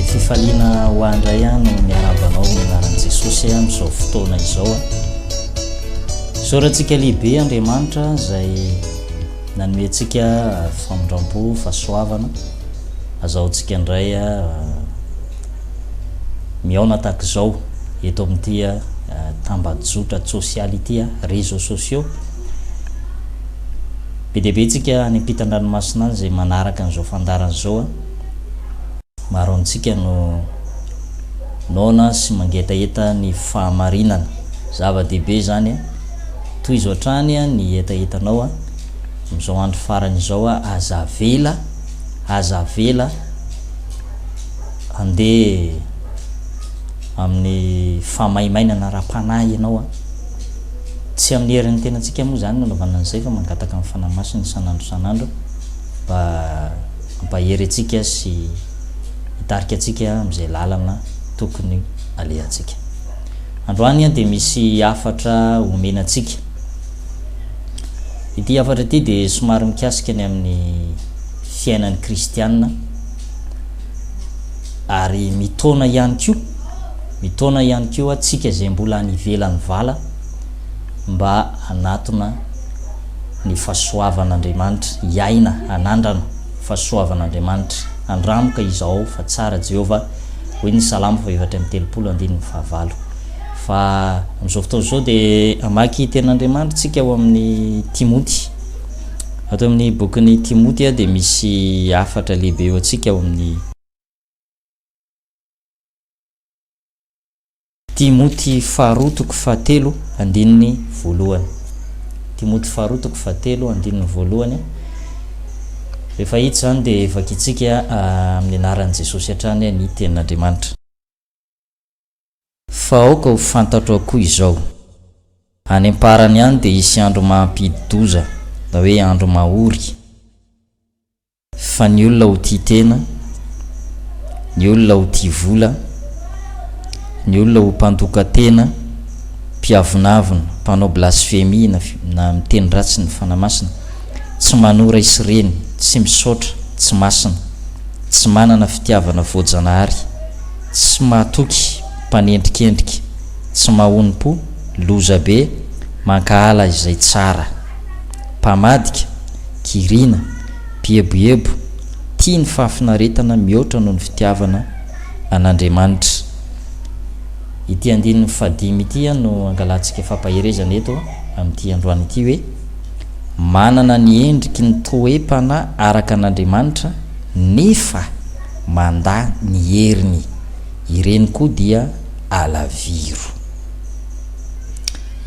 fifaliana ho andray no miarabanao mianaran'i Jesosy amin'izao fotoana izao sorantsika lehibe Andriamanitra izay nanome antsika famondram-po fahasoavana azahoantsika indray miaona tahaka izao eto amin'ity tambajotra sosialy ity réseaux sociaux be dia be tsika any ampitan-dranomasina any izay manaraka an'izao fandarana izao maro amintsika no nona sy mangetaeta ny fahamarinana zava-dehibe zany toy izao hatrany ny etaetanao amin'izao andro farany izao azavela andeha amin'ny famaimainana ra-panahy ianao tsy amin'ny herin'ny tenantsika moa zany nanaovana an'izay fa mangataka amin'ny fanahymasina sanandro mba hampahery antsika sy hitarika antsika amin'izay lalana tokony alehantsika. Androany dia misy afatra omena antsika. Ity afatra ity dia somary mikasika ny amin'ny fiainan'ny kristianina ary mitona ihany koa atsika izay mbola any ivelan'ny vala mba hanatona ny fahasoavan'Andriamanitra, iaina hanandrana fahasoavan'Andriamanitra, andramoka izaho fa tsara Jehova hoy ny Salamo 8:3 fa amin'izao fotoana izao dia amaky ten'Andriamanitra tsika ao amin'ny Timoty. Ato amin'ny bokin'ny Timoty dia misy afatra lehibe eo atsika ao amin'ny Timoty 2:7 Timoty 2:7 rehefa hita zany dia vakitsika amin'ny anaran'i Jesosy hatrany ny tenin'Andriamanitra. Fa aoka ho fantatro akoho izao, any amparany any dia hisy andro mampidi-doza na hoe andro mahory, fa ny olona ho tia tena, ny olona ho tia vola, ny olona ho mpandoka tena, mpiavonavona, mpanao blasfemia na miteny ratsy ny fanahymasina, tsy manora isy reny, tsy misaotra, tsy masina, tsy manana fitiavana voajanahary, tsy mahatoky, mpanendrikendrika, tsy mahonim-po, loza be, mankahala izay tsara, mpamadika, kirina, mpieboebo, tia ny fahafinaretana mihoatra noho ny fitiavana an'Andriamanitra. Ity 5 ity no angalantsika fampaherezana eto amin'ity androany ity hoe manana ny endriky ny toe-panahy araka an'Andriamanitra nefa mandà ny heriny, ireny koa dia alaviro.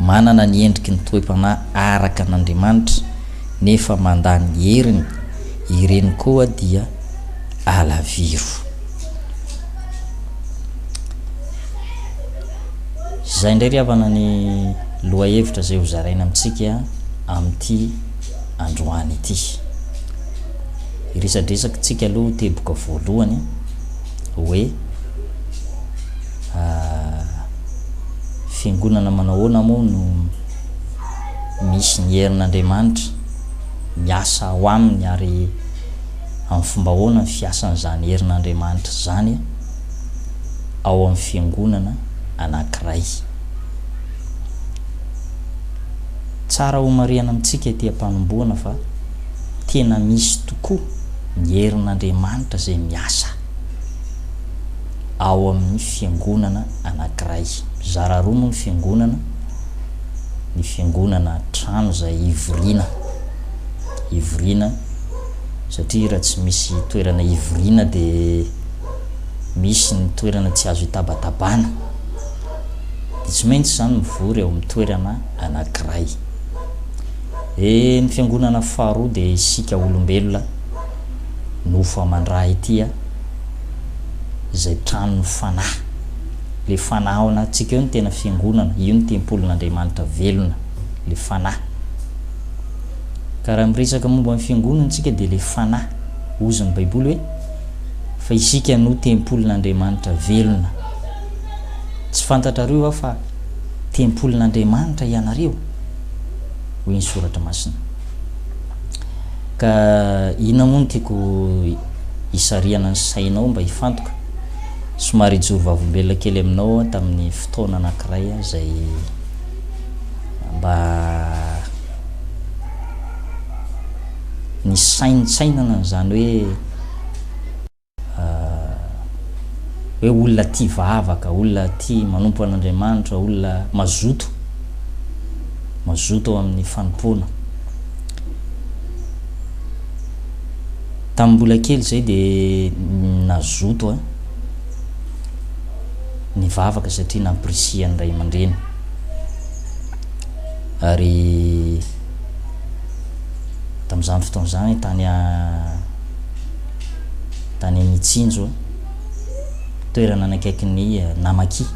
Manana ny endriky ny toe-panahy araka an'Andriamanitra nefa mandà ny heriny, ireny koa dia alaviro. Zay indray riavana ny loha hevitra zay ho zaraina amintsika amin'ity androany ity. Iresadresaka tsika aloha teboka voalohany hoe fiangonana manahoana moa no misy ny herin'Andriamanitra miasa ao aminy ary amin'ny fomba ahoana ny fiasan'izany herin'Andriamanitra zany ao amin'ny fiangonana anankiray. Tsara ho marihana amintsika ety am-panomboana fa tena misy tokoa ny herin'Andriamanitra izay miasa ao amin'ny fiangonana anankiray. Mizara roa moa ny fiangonana trano izay ivoriana satria raha tsy misy toerana ivoriana dia misy ny toerana tsy azo hitabatabana, dia tsy maintsy zany mivory eo amin'ny toerana anankiray. Ny fiangonana faharoa dia isika olombelona nofo aman-draha ity izay tranon'ny fanahy. Le fanahy ao anatsika io ny tena fiangonana, io ny tempolin'Andriamanitra velona, le fanahy. Ka raha miresaka momba ny fiangonana tsika dia le fanahy ozy ny Baiboly hoe fa isika no tempolin'Andriamanitra velona. Tsy fantatrareo fa tempolin'Andriamanitra ianareo hoy ny soratra masina. Ka inona moa no tiako hisariana ny sainao mba hifantoka somary joro vavombelona kely aminao tamin'ny fotoana anankiray zay mba ny sainsainana zany hoe olona tia vavaka, olona tia manompo an'Andriamanitra, olona mazoto ao amin'ny fanompona. Tamin'ny mbola kely zay de nazoto ny vavaka satria nampirisiany ray aman-dreny, ary tamin'izany fotoana zany tany Mitsinjo toerana nakaiky ny Namaky,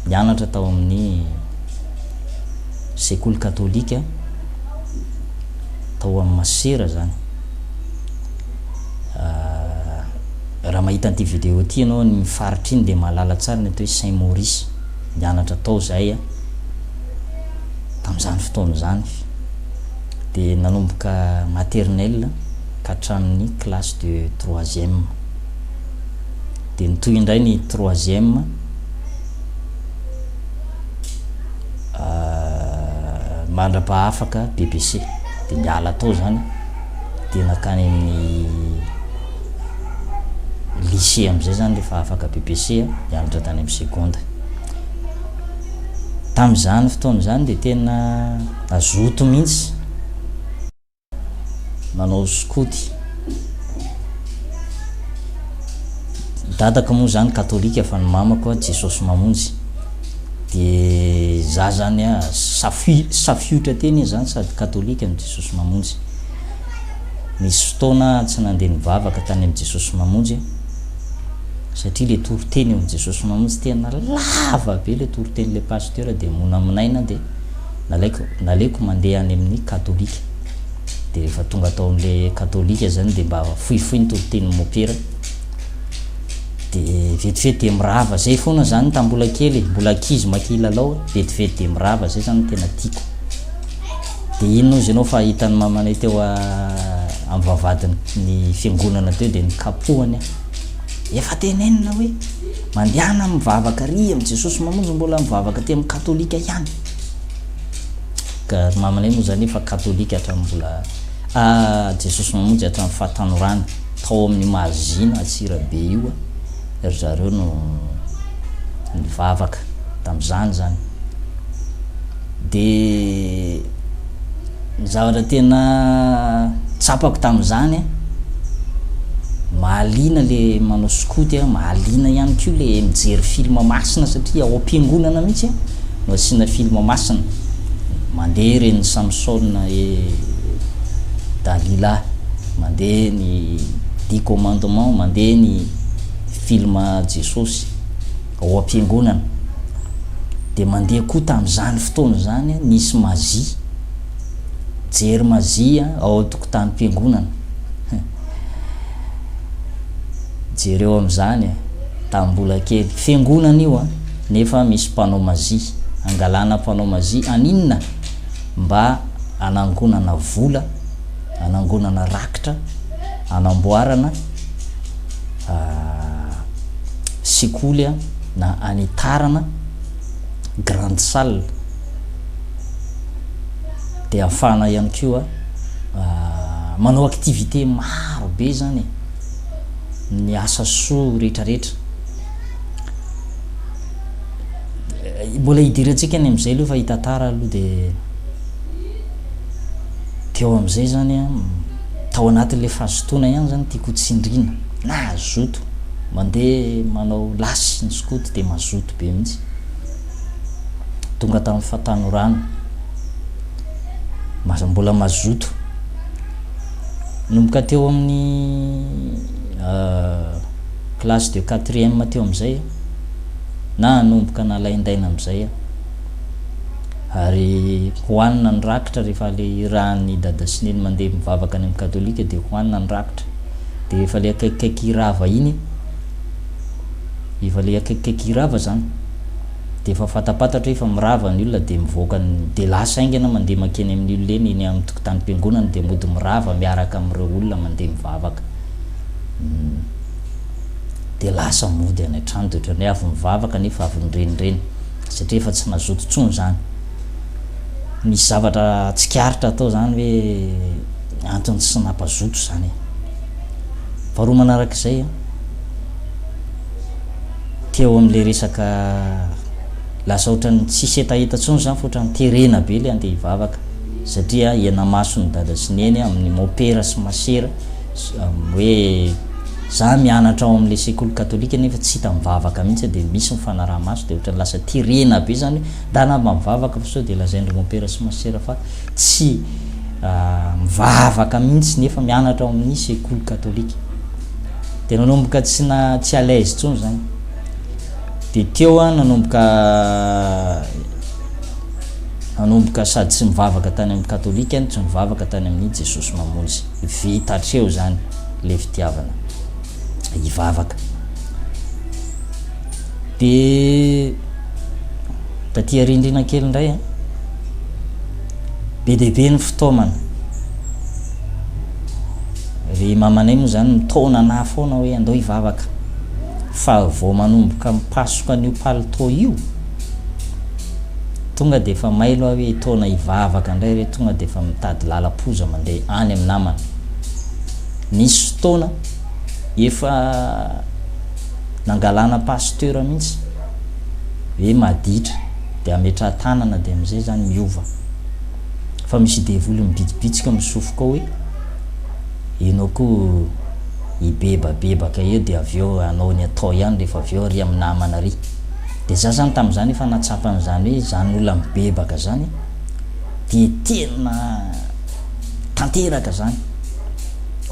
nianatra tao amin'ny sekoly katolika tao amin'ny Masera zany. Raha mahita an'ity vidéo ty ianao ny faritry iny de mahalala tsara ny atao hoe Saint Maurice, nianatra tao zay tamin'izany fotoana zany, de nanomboka maternelle ka hatramin'ny classe de 3e, de nitoy indray ny 3e mandrapaha-afaka BBC, de niala tao zany de nakany amin'ny lycée am'izay zany rehefa afaka BBC nianatra tany amin'ny seconde. Tamin'izany fotoana zany de tena azoto mihitsy manao skoty. Dadaka moa zany katolika fa ny mamako Jesosy Mamonjy, de za zany safiotra teny zany sady katolika ny Jesosy Mamonjy. Misy fotoana tsy nandeha nivavaka tany amin'ny Jesosy Mamonjy satria le toriteny eo amin'ny Jesosy Mamonjy tena lava be le toriteny le pasteur, de mona aminaina de naleko mandeha any amin'ny katolika. De rehefa tonga tao am'le katolika zany de mba fohifohy ny toriteny mopera, de vetivety de mirava zay foana zany tambola kely, mbola ankizy maky lalao, vetivety de mirava zay zany tena tiako. De ino izy anao fa hitan'ny mamanay teo amin'ny vavadiny ny fiangonana teo de nikapohany efa tenenina hoe mandehana mivavaka ry amin'ny Jesosy Mamonjy, mbola mivavaka ty amin'ny katolika ihany. Ka mamanay moa zany efa katolika hatramin'ny mbola Jesosy Mamonjy hatramin'ny fahatanorany tao amin'ny Mahazina Atsirabe io ry zareo no nivavaka tamin'izany zany. De ny zavatra tena tsapako tamin'izany mahalina le manao skoty mahalina ihany koa le mijery film masina satria ao am-piangonana mihitsy no asiana film masina, mandeha reny Samson Dalila, mandeha ny 10 commandements, mandeha ny film Jesosy ao am-piangonana. De mandeha koa tamin'izany fotoana zany nisy mazy, jery mazy ao an-tokotanim-piangonana. Jereo am'izany tambola kely fiangonana io nefa misy mpanao mazy, angalana mpanao mazy aninona mba anangonana vola, anangonana rakitra, anamboarana sekoly na anitarana grande salle, de afana ihany koa manao activité maro be zany ny asa soa rehetrarehetra. Mbola hidirantsika any am'izay aloha fa hitantara aloha de teo am'izay zany tao anatin'le fahazotoana ihany zany tiako tsindrina na azoto mandeha manao lasy ny skoty de mazoto be mihitsy. Tonga tamin'ny fahatanorana mbola mazoto, nomboka teo amin'ny classe de 4e teo am'izay na nomboka nalaindaina am'izay ary hoanina ny rakitra rehefa le rahan'ny dada sy neny mandeha mivavaka any amin'ny katolika de hoanina ny rakitra. De rehefa le akaikikaiky rava iny, efa le akaikikaiky rava zany de efa fatapatatra efa mirava ny olona de mivoaka de lasa aingana mandeha makeny amin'ny olona eny eny amin'ny tokotanim-piangonana de mody mirava miaraka amin'ireo olona mandeha mivavaka. de lasa mody any an-trano de ohatrany avy mivavaka nefa avy nyrenireny satria efa tsy nazoto tsony zany. Misy zavatra tsikaritra atao zany hoe antony tsy nampazoto zany. Faharoa manarak'izay a teo am'le resaka lasa ohatrany tsisy hetaheta tsony zany fa ohatrany terena be le andeha hivavaka satria iana maso ny dada sy neny amin'ny mopera sy masera hoe za mianatra ao am'le sekoly katolika nefa tsy hita mivavaka mihitsy de misy mifanaraha maso de ohatrany lasa terena be zany dana mivavaka fa sao de lazaindry mopera sy masera fa tsy mivavaka mihitsy nefa mianatra ao amin'ny sekoly katolika de nanomboka tsy à l'aise tsony zany. De teo a nanomboka sady tsy mivavaka tany amin'ny katolika tsy mivavaka tany amin'ny Jesosy mamonjy vita hatreo zany le fitiavana hivavaka. De tatia rindrina kely indray a be dehibe ny fitaomana ry mamanay moa zany mitona na foana hoe andao hivavaka fa vao manomboka mipasoka an'io palitao io tonga de efa mailo hoe tona hivavaka indray re tonga de efa mitady lalapoza mandeha any amin'ny namana. Nisy fotoana efa nangalana pasteur mihitsy hoe maditra de ametra tanana de am'izay zany miova fa misy devoly mibitsibitsika misofoka hoe enao ko ibebabebaka eo de aveo anao ny atao ihany rehefa aveo ry amin'ny namana ry. De za zany tam'zany efa natsapany zany hoe zany olona mibebaka zany de tena tanteraka zany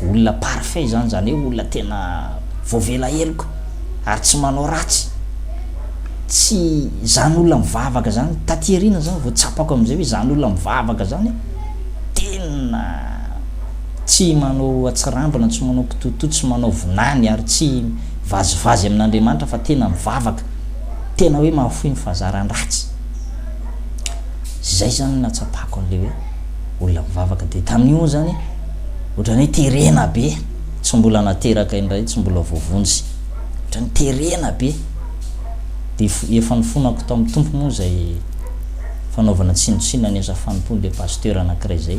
olona parfait zany zany hoe olona tena voavela heloko ary tsy manao ratsy tsy zany olona mivavaka zany tatierina zany vao tsapako am'izay hoe zany olona mivavaka zany tena tsy manao atsirambana tsy manao kitoto tsy manao vinany ary tsy vazivazy amin'Andriamanitra fa tena mivavaka tena hoe mahafoy ny fahazaran-dratsy zay zany natsapako an'le hoe olona mivavaka. De tamin'io zany ohatrany hoe terena be tsy mbola nateraka indray tsy mbola voavonjy ohatrany terena be de efa nifonako tao amin'ny tompo moa zay fanaovana tsinotsinona ny asa fanompon'le pasteur anankiray zay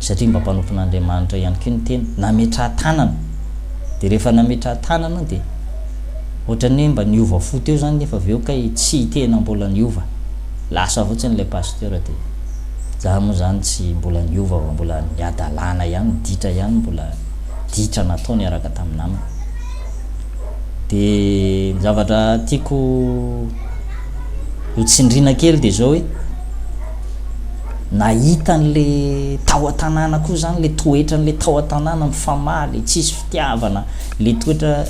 satria mba mpanompon'Andriamanitra ihany koa ny tena nametra tanana de rehefa nametra tanana de ohatrany hoe mba niova fo teo zany nefa aveo kay tsy tena mbola niova lasa fotsiny le pasteur de za moa zany tsy mbola niova fa mbola niadalana ihany ditra ihany mbola ditra natao niaraka tamin'namana. De zavatra tiako ho tsindrina kely de zao hoe nahita an'le tao an-tanàna koa zany le toetra an'le tao an-tanàna mifamaly le tsisy fitiavana le toetra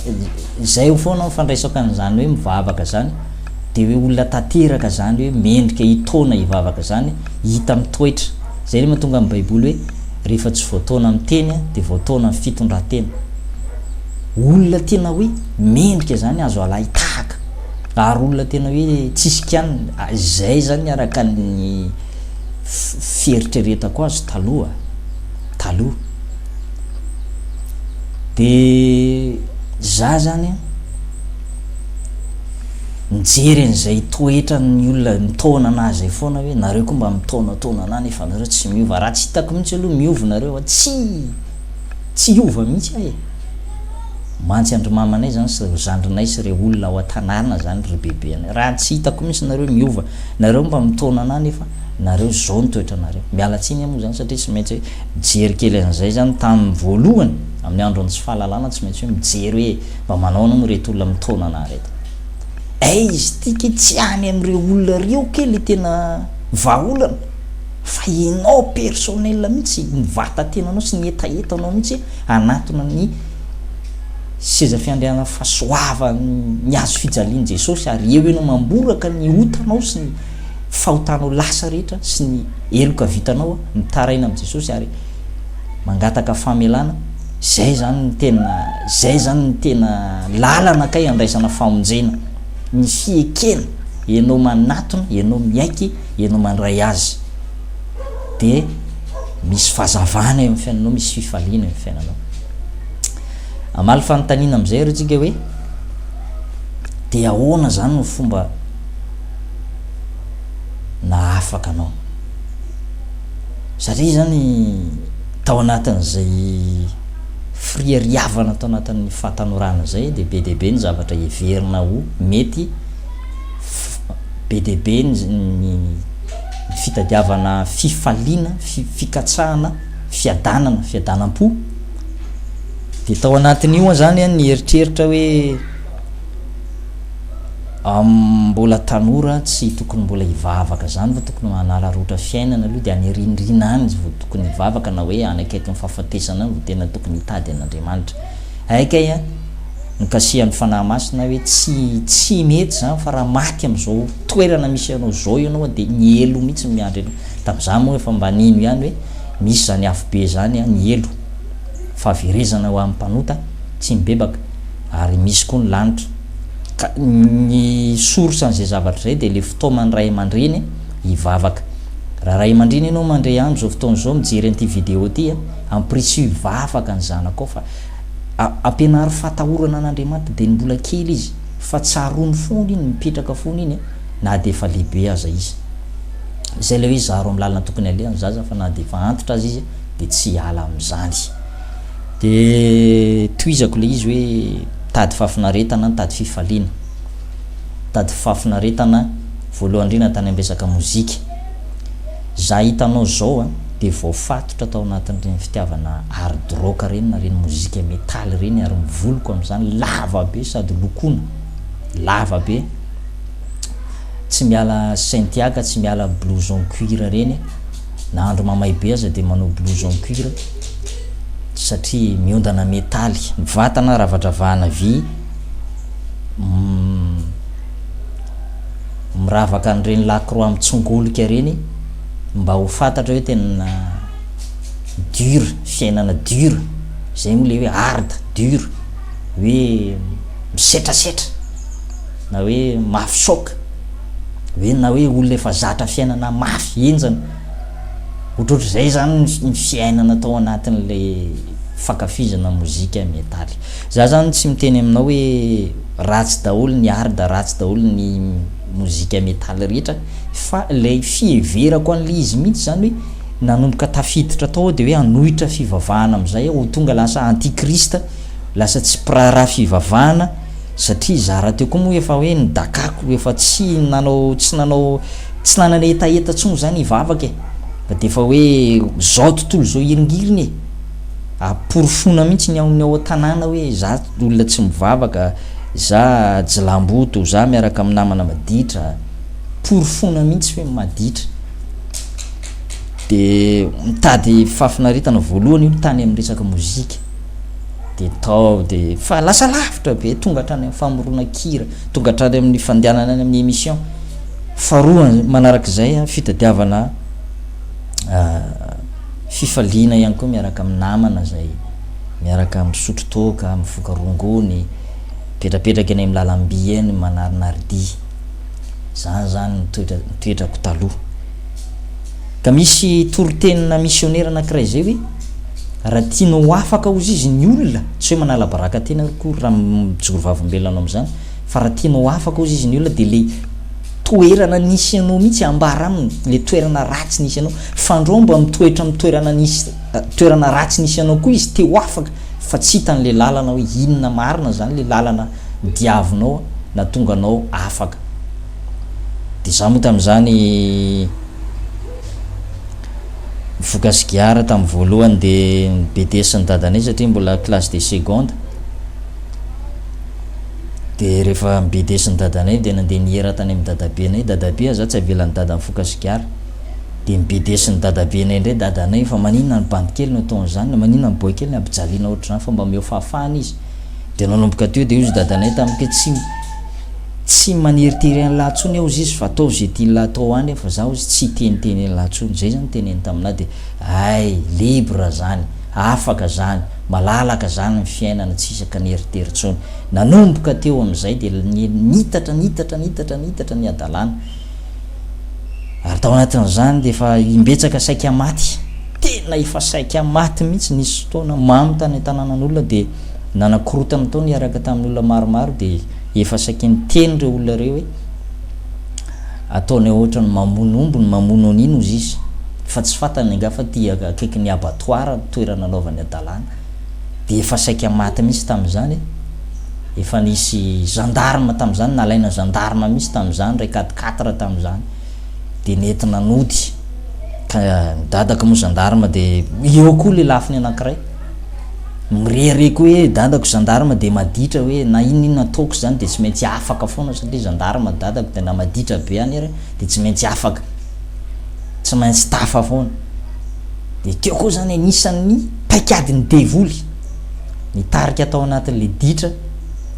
zay foana mifandraisaka an'izany hoe mivavaka zany de hoe olona tanteraka zany hoe mendrika hitona hivavaka zany hita amin'ny toetra zay le mahatonga amin'ny baiboly hoe rehefa tsy voataona amin'ny teny de voataona amin'ny fitondran-tena. Olona tena hoe mendrika zany azo alahitahaka ary olona tena hoe tsisy kiany zay zany araka ny fieritreretako azy taloha de za zany mijery an'izay toetra ny olona mitona anazy foana hoe nareo koa mba mitaonataona ana nefa nareo tsy miova raha tsy hitako mihitsy aloha miova nareo tsy hiova mihitsy ahe mantsy andro mamanay zany sy zandrinay sy re olona ao an-tanàna zany ry bebe anay raha tsy hitako mihitsy nareo miova nareo mba mitona ana nefa nareo zao nitoetra nareo mialatsiny moa zany satria tsy maintsy hoe mijery kely an'izay zany tamin'ny voalohany amin'ny andro ny tsy fahalalana tsy maintsy hoe mijery hoe mba manaona moa reto olona mitona ana reto izy tika tsy any am'ireo olona reo kely tena vaolana fa enao personnel mihitsy mivata tenanao sy ny etaetanao mihitsy anatona ny seza fiandriana fahasoava ny azo fijalian Jesosy ary eo enao mamboraka ny otanao sy ny fahotanao lasa rehetra sy ny eloka vitanao mitaraina am' Jesosy ary mangataka famelana zay zany ny tena lalana kay andraisana famonjena ny fiekena enao manatona enao miaiky enao mandray azy de misy fahazavana eo amin'ny fiainanao misy fifaliana eo amin'ny fiainanao. Amaly fanontaniana am'izay ro tsika hoe de ahoana zany no fomba na afaka anao satria zany tao anatin'izay friariavana tao anatin'ny fahatanorana zay de be deabe ny zavatra everina ho mety be deabe ny fitadiavana fifaliana fikatsahana fiadanam-po de tao anatin'io zany ny eritreritra hoe mbola tanora tsy tokony mbola hivavaka zany fa tokony manala rotra fiainana aloha de any rindrina any vo tokony hivavaka na hoe any akaiky ny fahafatesana vo tena tokony hitady an'Andriamanitra aikay nikasihan'ny fanahy masina hoe tsy mety zany fa raha maty am'izao toerana misy anao zao ianao de ny elo mihitsy miandry anao tam'izany moa efa mba nino ihany hoe misy zany afo be zany ny elo fahaverezana ho amin'ny mpanota tsy mibebaka ary misy koa ny lanitra ny source an'izay zavatra zay de le fotoamany ray aman-dreny hivavaka raha ray aman-dreny ianao mandray andro zao fotoan'izao mijery an'ity vidéo ty amprissy hivavaka ny zanako fa ampianary fatahorana an'Andriamanitra de mbola kely izy fa tsaroany fony iny mipetraka fony iny na de efa lehibe aza izy zay le hoe zaro amin'ny lalana tokony alehany zaza fa na de efa antitra azy izy de tsy ala am'izany de toizako le izy hoe tady fafinaretana tady fifaliana tady fafinaretana voalohany indrindra tany ambesaka mozika za hitanao zao de voafatotra tao anatin'ireny fitiavana hard rock reny na reny mozika métal reny ary mivoloko am'izany lava be sady lokona lava be tsy miala saintiaka tsy miala blouson cuir reny na andro mamay be aza de manao blouson cuir satria miondana metaly vatana ravadravahana vy miravaka an'ireny lacroix mitsongolika reny mba ho fantatra hoe tena dur fiainana dur zay moa le hoe hard dur hoe misetrasetra na hoe mafy soka hoe na hoe olona efa zatra fiainana mafy enjana ohatrohatry zay zany ny fiainana tao anatin'le fakafizana mozika metaly za zany tsy miteny aminao hoe ratsy daholo ny hard ratsy daholo ny mozika metaly rehetra fa lay fieverako an'le izy mihitsy zany hoe nanomboka tafiditra tao de hoe anohitra fivavahana am'izay ho tonga lasa antikrista lasa tsy prara fivavahana satria zara teo koa moa efa hoe nidakako efa tsy nanana etaeta tsony zany hivavaka fa de efa hoe zao tontolo zao iringiriny aporofona mihitsy ny amin'ny ao tanàna hoe za olona tsy mivavaka za jilamboto za miaraka amin'ny namana maditra porofona mihitsy hoe maditra de mitady fafinaretana voalohany io tany amin'ny resaka mozika de tao de fa lasa lavitra be tonga hatrany amin'ny famorona kira tonga hatrany amin'ny fandehanana any amin'ny émission faharoa manarak'izay fitadiavana fifaliana ihany koa miaraka amin'ny namana zay miaraka misotro toka mifoka rongony petrapetraka eny amin'ny lalam-by eny manarinaridy zany toetrako taloha ka misy torotenina missionnaire anankiray zay hoe raha tianao afaka ozy izy ny olona tsy hoe manala baraka tena koa raha mijoro vavim-belanao am'izany fa raha tianao afaka ozy izy ny olona de le toerana nisy anao mihitsy ambara aminy le toerana ratsy nisy anao fandro mba mitoetra amin'ny toerana ratsy nisy anao koa izy teo afaka fa tsy hitan'le lalana hoe inona marina zany le lalana diavinao na tonga anao afaka de za moa tam'izany fokasigiara tamin'ny voalohany de BDS ny dadanay satria mbola classe de seconde de rehefa BDS ny dadanay de nandeha nihera tany amin'ny dadabenay dadabe za tsy avelan'ny dada ny fokasigiara de BDS ny dadabenay indray dadanay fa maninona ny bandy kely no ataon'izany maninona ny boy kely ny ampijaliana ohatr'izany fa mba meo fahafahana izy de nanomboka teo de izy dadanay tamike tsy maneritery any lahatsony ao izy fa atao zay tian'la atao any fa zaho izy tsy teniteny any lahatsony zay zany teneny taminahy de ay libre zany afaka zany malalaka zany ny fiainana tsy isaka neritery tsony nanomboka teo am'izay de nitatra ny adalana ary tao anatin'izany de efa imbetsaka saika maty tena efa saika maty mihitsy nisy fotoana mamy tany an-tanànan'olona de nanakorotana tao niaraka tamin'olona maromaro de efa saky ny teny reo olona reo hoe ataony ohatra ny mamono omby ny mamono an'ino izy izy fa tsy fantany nga fa ty akaiky ny abattoir toerana anaovany adalàna de efa saika maty mihitsy tam'izany efa nisy gendarme tam'izany nalaina gendarme mihitsy tam'izany ray 4 tam'izany de nentina nody ka dadaka mo gendarme de eo koa le lafiny anankiray mirere koa hoe dadako gendarme de maditra hoe na inona ataoko zany de tsy maintsy afaka foana satria gendarme dadako de na maditra be any ary de tsy maintsy afaka tsy maintsy tafa foana de teo koa zany anisan'ny paikadiny devoly nitarika atao anatin'le ditra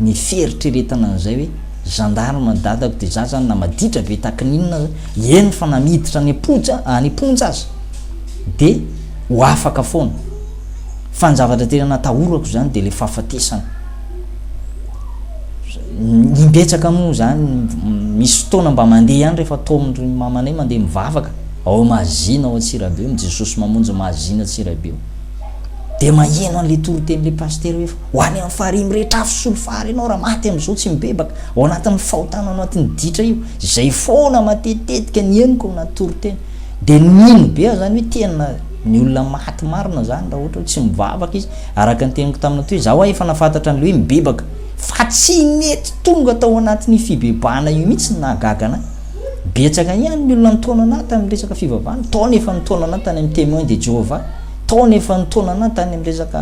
ny feritreretana an'izay hoe gendarme dadako de za zany na maditra be takininona eny fa namiditra any amponja azy de ho afaka foana fa ny zavatra tena natahorako zany de le fahafatesana nimbetsaka moa zany misy fotoana mba mandeha any rehefa taomindry mamanay mandeha mivavaka ao mahazina ao Antsirabe Jesosy mamonjy mahazina Antsirabe de maheno an'le toroten'le pasteur hoe ho any amin'ny farimy rehetra afosolo fary ianao raha maty am'izao tsy mibebaka ao anatin'ny fahotana ao anatin'ny ditra io zay foana matetetika ny eniko ao anaty toroteny de nino be zany hoe tena ny olona maty marina zany raha ohatra hoe tsy mivavaka izy araka ny teniko tamina to hoe zaho efa nafantatra an'le hoe mibebaka fa tsy mety tonga tao anatin'ny fibebahana io mihitsy nahagagana betsaka ihany ny olona nitaona anahy tamin'ny resaka fivavahana tao nefa nitaona anahy tany amin'ny témoin de Jéhovah tao nefa nitaona anahy tany amin'ny resaka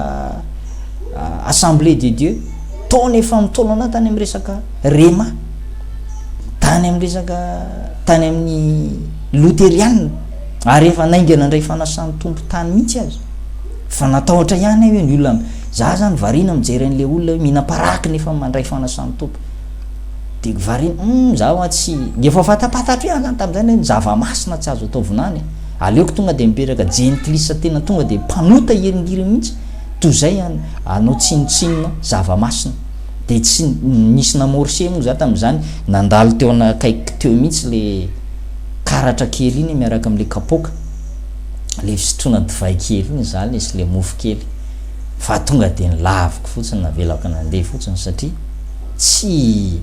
assemblée de Dieu tao nefa nitaona anahy tany amin'ny resaka Rema tany amin'ny resaka tany amin'ny Luthérienne ary efa naingana ndray fanasany tompo tany mihitsy azy fa natahotra ihany hoe ny olona za zany varina mijery an'le olona minaparaky nefa mandray fanasany tompo de varina zaho tsy efa fatapatatra ihany zany tam'izany hoe zava-masina tsy azo atao vonany aleoko tonga de mipetraka gentilisa tena tonga de mpanota heringiry mihitsy toy zay anao tsinotsinona zava-masina de tsy nisy namorse moa za tam'izany nandalo teo anakaiky teo mihitsy le karatra kely iny miaraka am'le kapoka le fisotrona divay kely iny zany isy le mofo kely fa tonga de nilaviko fotsiny navelako nandeha fotsiny satria tsy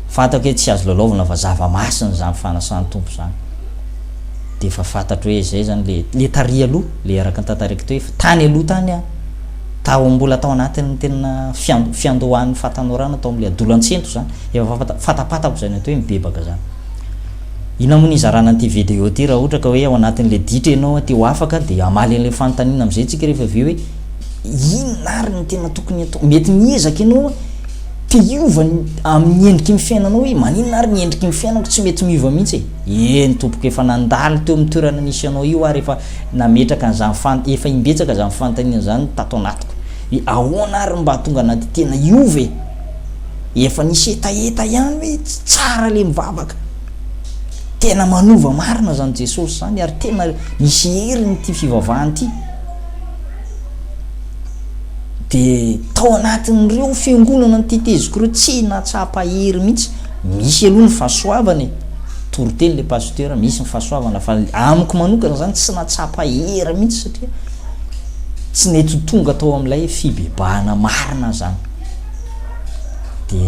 fantako hoe tsy azo lalaovana fa zava-masina zany fanasany tompo zany de efa fantatro hoe zay zany le tary aloha le araka ny tantaraiky teo hoe tany aloha tany tao mbola tao anatin'ny tena fiandohan'ny fatanorana atao am'le adolo-antsento zany efa fatapatako zany atao hoe mibebaka zany ina moa nizarana an'ity vidéo ty raha ohatra ka hoe ao anatin'le ditra ianao te ho afaka de amaly an'le fanontaniana am'izay tsika rehefa aveo hoe inona ary ny tena tokony atao mety miezaka ianao te hiova amin'ny endriky ny fiainanao hoe maninona ary ny endriky ny fiainako tsy mety miova mihitsy eny tompoko efa nandalo teo amin'ny toerana nisy anao io ary efa nametraka an'izany efa imbetsaka zany fanontaniana zany tato anatiko hoe ahoana ary mba tonga anaty tena iova efa nisy etaeta ihany hoe tsara le mivavaka tena manova marina zany Jesosy zany ary tena misy heriny ty fivavahany ty de tao anatin'ireo fiangonana ny titeziko reo tsy natsapa hery mihitsy misy aloha ny fahasoavany toroteny le pasteur misy ny fahasoavana fa amiko manokana zany tsy natsapa hery mihitsy satria tsy nety tonga tao am'ilay fibebahana marina zany de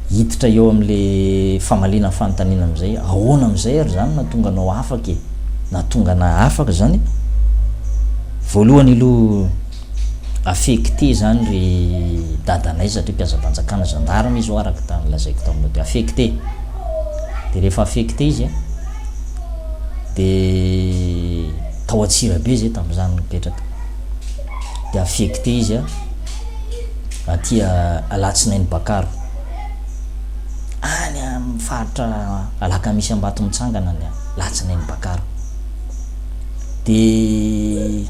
hiditra eo am'le famalina fanontaniana am'izay ahoana am'izay ary zany natonga anao afaka natonga na afaka zany voalohany aloha affecté zany re dadanay satria mpiasa-panjakana gendarme izy araka tany lazaiko taminao de affecté de rehefa affecté izy de tao Antsirabe zay tam'izany mipetraka de affecté izy aty Alatsinainy Bakaro any amin'ny faritra Alakamisy Ambato mitsangana ny Alatsinainy Bakaro de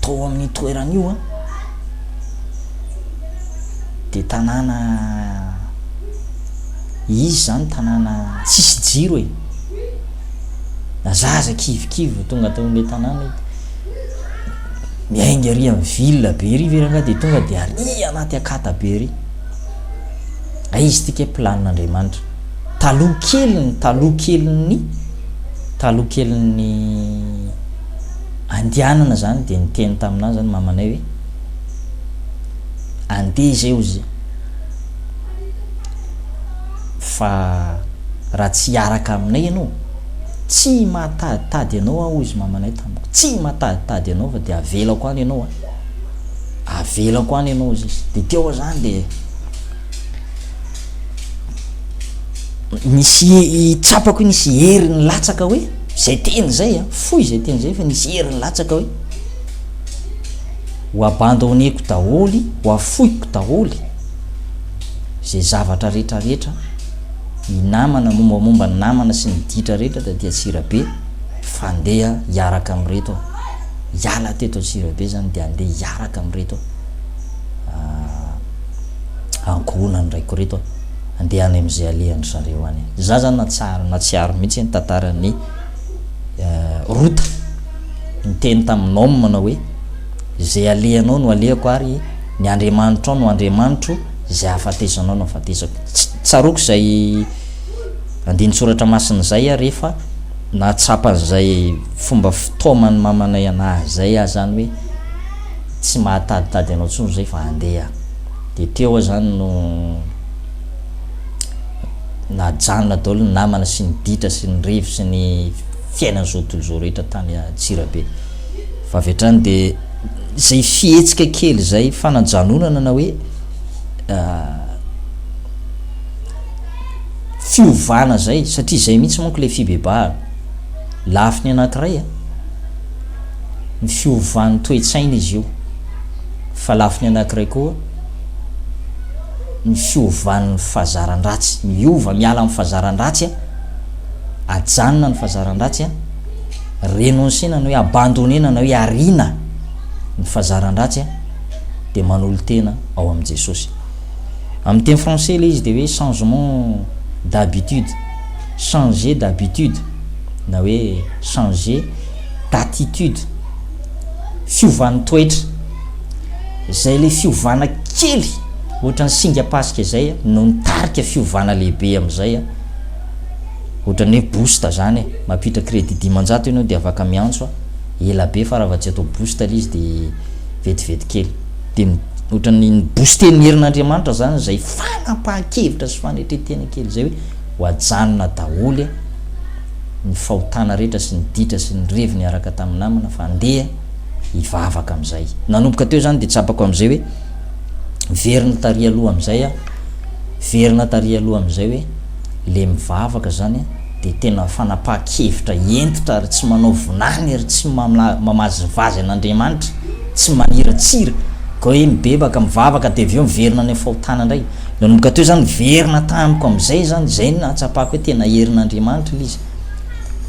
tao amin'ny toeran'io de tanàna izy zany tanàna tsisy jiro nazaza kivikivy tonga tao am'le tanàna miainga ary amin'ny ville be ry veranga de tonga de ary anaty akata be ry izy tika planin'Andriamanitra taloha keliny andianana zany de niteny taminazy zany mamanay hoe andeha zay ozy fa raha tsy hiaraka aminay ianao tsy mahataditady ianao ozy mamanay tamiko tsy mahataditady ianao fa de avelako any ianao avelako any ianao izy de teo zany de nisy tsapako nisy hery ny latsaka hoe zay teny zay foy zay teny zay fa nisy hery ny latsaka hoe ho abandonneko daholy ho afoiko daholy zay zavatra rehetrarehetra ny namana mombamomba ny namana sy ny ditra rehetra da dia Antsirabe fandeha hiaraka amreto hiala teto Antsirabe zany de andeha hiaraka amreto ankohonany raiko reto andeha any am'izay alehandry zareo any za zany natsiaro mihitsy ny tantarany rota ny teny taminao manao hoe zay alehanao no alehako ary ny Andriamanitra ao no Andriamanitro zay afatezanao no afatezako tsaroko zay andiny soratra masina zay rehefa natsapan'zay fomba fitaomany mamanay anahy zay zany hoe tsy mahataditady anao tsony zay fa andeha de teo zany no najanona daholo ny namana sy ny ditra sy ny rivo sy ny fiainany zao tontolo zao rehetra tany Antsirabe fa avy hatrany de zay fihetsika kely zay fanajanonana na hoe fiovana zay satria zay mihitsy manko le fibebahana lafiny anankiray ny fiovan'ny toe-tsaina izy io fa lafiny anankiray koa ny fiovan'ny fahazaran-dratsy miova miala amin'ny fahazaran-dratsy ajanona ny fahazaran-dratsy renonsena na hoe abandonnena na hoe arina ny fahazaran-dratsy de manolo tena ao am' Jesosy amin'ny teny français le izy de hoe changement d'habitude changer d'habitude na hoe changer d'attitude fiovan'ny toetra zay le fiovana kely ohatrany singapasika zay no nitarika fiovana lehibe am'izay ohatrany hoe boost zany mampitra crédit 10 ianao de afaka miantso ela be fa raha tsy atao boost le izy de vetivety kely de ohatrany booster ny herin'Andriamanitra zany zay fanapahan-kevitra sy fanetretena kely zay hoe ho ajanona daholy ny fahotana rehetra sy ny ditra sy ny reviny araka tamin'ny namana fa andeha hivavaka am'izay nanomboka teo zany de tsapako am'izay hoe verina taria aloha am'izay verina taria aloha am'izay hoe le mivavaka zany de tena fanapahan-kevitra entitra ary tsy manao vonany ary tsy mamazivazy an'Andriamanitra tsy maniratsira ka hoe mibebaka mivavaka de aveo miverina ny fahotana indray nanomboka teo zany verina tamiko am'izay zany zay natsapako hoe tena herin'Andriamanitra izy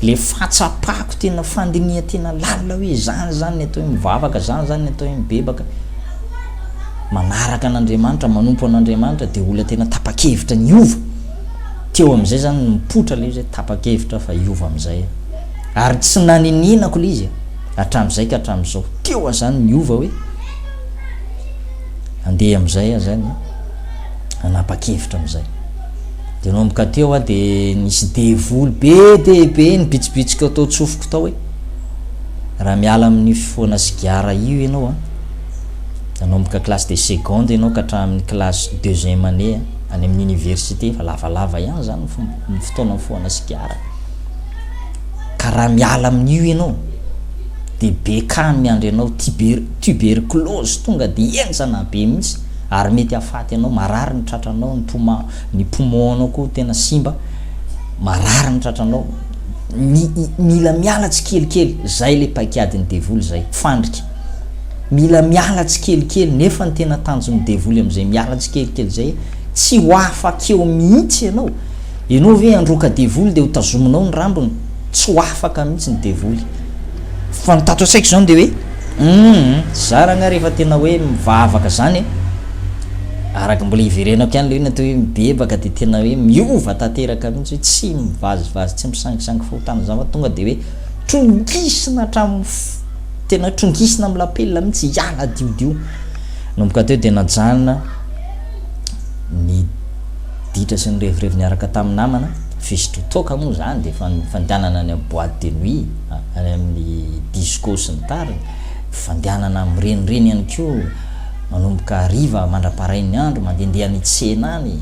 le fahatsapako tena fandiniha tena lalina hoe zany atao hoe mivavaka zany atao hoe mibebaka manaraka an'Andriamanitra manompo an'Andriamanitra de olona tena tapa-kevitra niova teo am'izay zany mipotra le izy tapa-kevitra fa iova am'izay ary tsy nanininako le izy hatram'izay ka hatram'izao teo zany niova hoe andeha am'izay zany anapa-kevitra am'izay de nomboka teo de nisy devoly be ny bitsibitsika atao tsofoko tao hoe raha miala amin'ny foana sigara io ianao nanomboka classe de seconde ianao ka hatramin'ny classe 2e année any amin'ny université fa lavalava ihany zany ny fotoana ny foana sigara ka raha miala amin'io ianao de bekany miandry anao tuberculose tonga de enjana be mihitsy ary mety afaty anao marary ny tratranao ny poumon anao koa tena simba marary ny tratranao mila miala tsy kelikely zay le paikady ny devoly zay fandrika mila miala tsy kelikely nefa ny tena tanjon'ny devoly am'izay miala tsy kelikely zay tsy ho afaka eo mihitsy ianao ve androka devoly de ho tazominao ny rambony tsy ho afaka mihitsy ny devoly fa nitato asaiko zany de hoe zaragna rehefa tena hoe mivavaka zany araky mbola iverenako ihany le hoe natao hoe mibebaka de tena hoe miova tanteraka mihitsy hoe tsy mivazivazy tsy misangisangy fahotana zany fa tonga de hoe trongisina hatramy tena trongisina amin'ny lapelina mihitsy hiala diodio nomboka teo de najanona ny ditra sy ny revireviny araka tamin'ny namana fisototoka moa zany de fandehanana any boîte de nuit any amin'ny disco sy ny tariny fandehanana amin'ny renireny ihany ko manomboka hariva mandraparain'ny andro mandehandeha ny tsena any,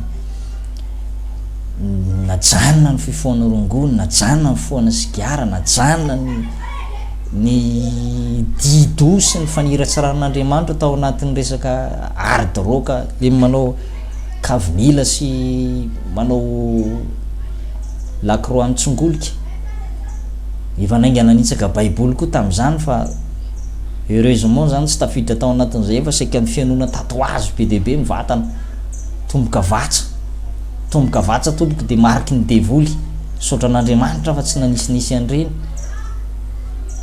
najanona ny fifohana rongony, najanona ny fifohana sigara, najanona ny dido sy ny faniratsiran'Andriamanitra tao anatin'ny resaka hard rock, le manao kavinila sy manao lakroa mitsongolika. Efa naingana nitsaka baiboly koa tamin'izany fa heureusement zany tsy tafiditra tao anatin'izay fa saika ny fianona tatouage be dehibe mivatana, tomboka vatsa tomboka de mariky ny devoly saotra an'Andriamanitra fa tsy nanisinisy an'ireny,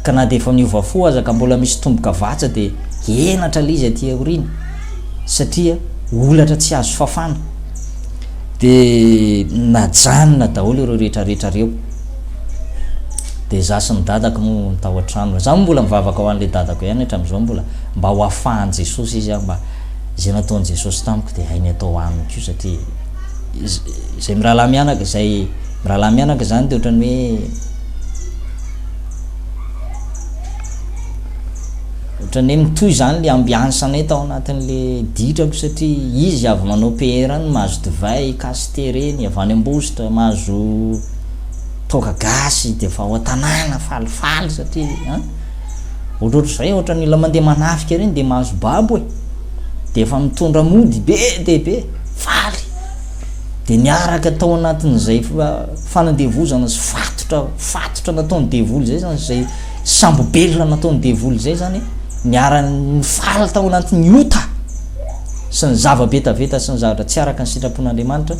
ka na de efa miova fo aza ka mbola misy tomboka vatsa de henatra le izy aty aoriny satria olatra tsy azo fafana. De najanona daholo ireo rehetrarehetra reo. De za sy ny dadako mo mitao an-trano, za mbola mivavaka ho an'le dadako ihany hatramin'izao, mbola mba ho afahan'i Jesosy izy mba zay nataon'i Jesosy tamiko de hainy atao aminy koa, satria zay mirahalahy mianaka zany de ohatrany hoe mitohy zany le ambiansanay tao anatin'le ditrako, satria izy avy manao PR ny mahazo divay kasté reny, avy any Ambositra mahazo toka gasy de fa ho tanàna falifaly, satria ohatrohatr'izay ohatrany la mandeha manafika reny de mahazo babo de efa mitondra mody be dehibe faly, de niaraka tao anatin'izay fanandevozana sy fatotra nataony devoly zay zany, zay sambobelona nataony devoly zay zany, niarany faly tao anatin'ny ota sy ny zava-betaveta sy ny zavatra tsy araka ny sitrapon'Andriamanitra,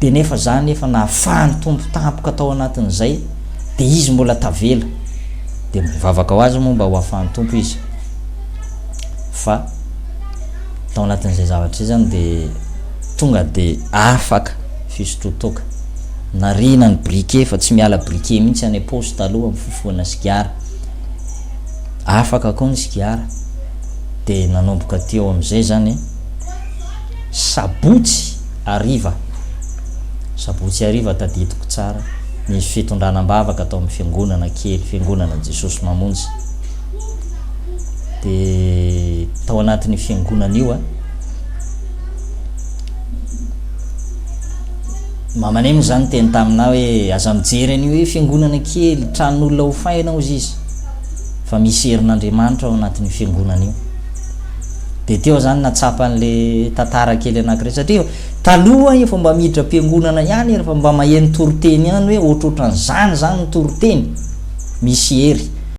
de nefa zany efa nahafahany tompo tampoka tao anatin'izay de izy mbola tavela, de mivavaka ho azy moa mba ho ahafahany tompo izy, fa tao anatin'izay zavatra zany de tonga de afaka fisotrotoka, narina ny briquet fa tsy miala briquet mihitsy any aposy taloha amin'ny fifohana sigara, afaka koa ny sigara. De nanomboka teo am'izay zany sabotsy ariva tadidiko tsara, nisy fitondranam-bavaka atao amin'ny fiangonana kely, fiangonana Jesosy Mamonjy. De tao anatin'ny fiangonana io mamanay moa zany teny tamina hoe aza mijery an'io hoe fiangonana kely tranon'olona ho faina ozy izy, fa misy herin'Andriamanitra ao anatin'ny fiangonana io. De teo zany natsapa an'le tantara kely anankiray, satria taloha efa mba miditra am-piangonana ihany, efa mba maheno toroteny ihany hoe ohatrohatran'izany zany ny toroteny, misy hery